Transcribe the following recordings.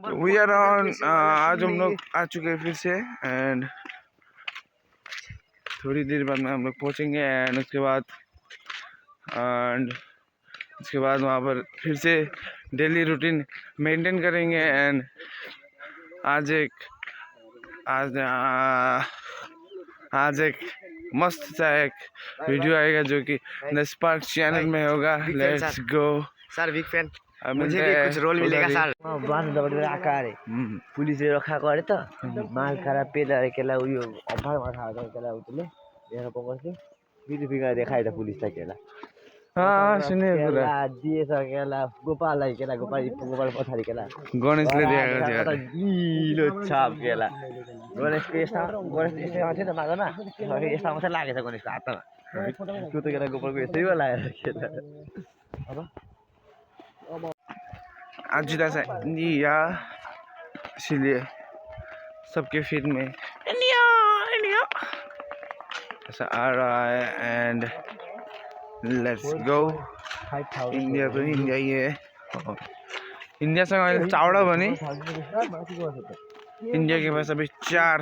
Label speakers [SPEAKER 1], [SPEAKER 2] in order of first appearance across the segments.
[SPEAKER 1] We are on आज हम लोग आ चुके हैं फिर से एंड थोड़ी देर बाद में हम लोग पहुँचेंगे एंड उसके बाद वहाँ पर फिर से डेली रूटीन मेंटेन करेंगे एंड आज एक मस्त सा एक वीडियो आएगा जो कि द स्पार्क चैनल में होगा। Let's go
[SPEAKER 2] sir big fan मुझे भी कुछ रोल मिलेगा सर। बास दबड़ आका रे पुलिस रे रखा करे त माल खराब पेला रे केला उयो अभार माथा केला उतले यहाँ पकड़ के वीडियो फिगर देखाइ त पुलिस त केला
[SPEAKER 1] सुने पूरा
[SPEAKER 2] दिए सकेला गोपाल लाई केला गोपाल पछाडी केला
[SPEAKER 1] गणेशले दिएको थियो
[SPEAKER 2] लीलो छाप केला गणेश के यस्ता माथि त मागना यस्ता मात्रै लागेछ गणेशको हातमा त्यो त केला गोपालको यसै लागेर केला
[SPEAKER 1] आज जुदा सा इंडिया इसलिए सबके फीड में इंडिया ऐसा आ रहा है एंड लेट्स गो। इंडिया तो इंडिया ही है। इंडिया से चावड़ा बनी इंडिया के पास अभी चार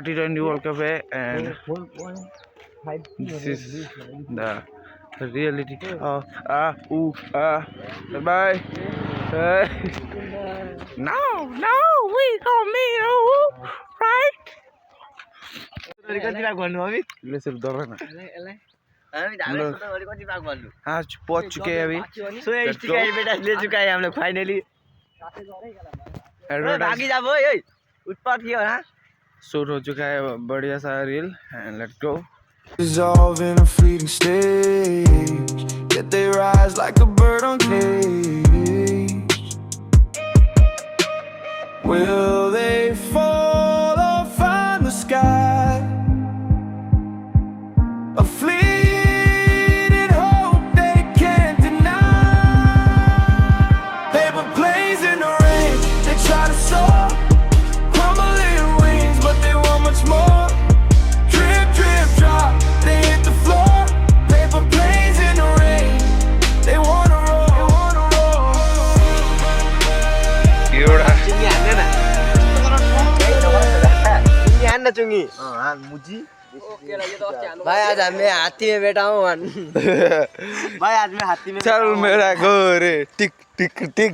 [SPEAKER 1] T20 वर्ल्ड कप है and this is the reality of bye no we gonna meet right ले सिर्फ दौड़ रहा ना आज पहुंच चुके हैं अभी
[SPEAKER 2] ले चुका है हम लोग फाइनली भागी जा वो उत्पाद किया ना
[SPEAKER 1] शूट हो चुका है बढ़िया सा reel and let's go.
[SPEAKER 3] Dissolve in a fleeting stage, yet they rise like a bird on cage. Will they fall or find the sky? A fleeting hope they can't deny. Paper planes in the rain, they try to soar, crumbling wings, but they want much more. They hit the floor, paper planes in the rain. They wanna roll.
[SPEAKER 1] Yura.
[SPEAKER 2] Cungi anda na. Cungi anda cungi. मुझी. भाई आज मैं हाथी में बैठा हूँ भाई आज मैं हाथी में
[SPEAKER 1] चल मेरा गोरे टिक टिक टिक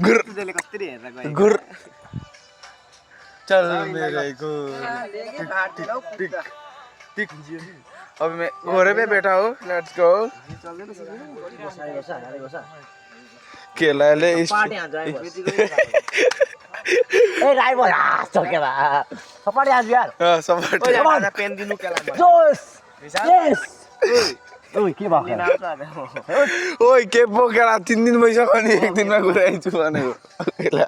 [SPEAKER 1] गुर गुर चल मेरे गोरे टिक टिक अब मैं घोड़े पे बैठा हूँ। Let's go. केला ले इस
[SPEAKER 2] ए राई बोल चकेला सपाटी आज यार
[SPEAKER 1] हां सपाटी
[SPEAKER 2] आजा पेन दिनु केला जोस यस ओइ के भएको
[SPEAKER 1] ओइ के बोकेला 3 दिन भइसक्यो नि एक दिनमा घुराइछु भनेको केला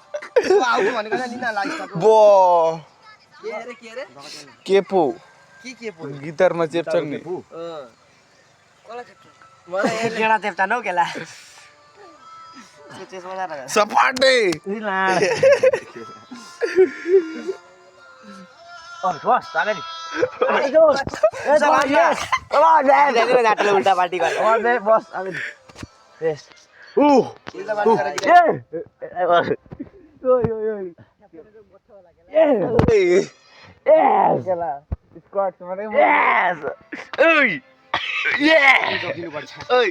[SPEAKER 2] आउ भनेको नि ना लाग्छ
[SPEAKER 1] बो
[SPEAKER 2] के रे
[SPEAKER 1] के पो
[SPEAKER 2] के पो
[SPEAKER 1] गिटारमा चेप्छन् नि
[SPEAKER 2] कोला चेप्छ मलाई एक जना चेप्छ न केला
[SPEAKER 1] सपाटे
[SPEAKER 2] बस ताले नि उल्टा पार्टी गर्छ बस अब यस उल्टा पार्टी गरेर
[SPEAKER 1] स्क्वाड मारे
[SPEAKER 2] यस ओइ यस ओइ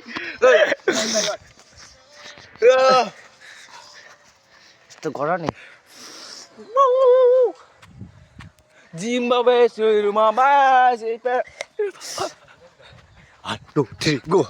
[SPEAKER 2] यस्तो गर नि
[SPEAKER 1] जिम्बाब्वे सुरुमा बासे
[SPEAKER 2] 1 2 3 गो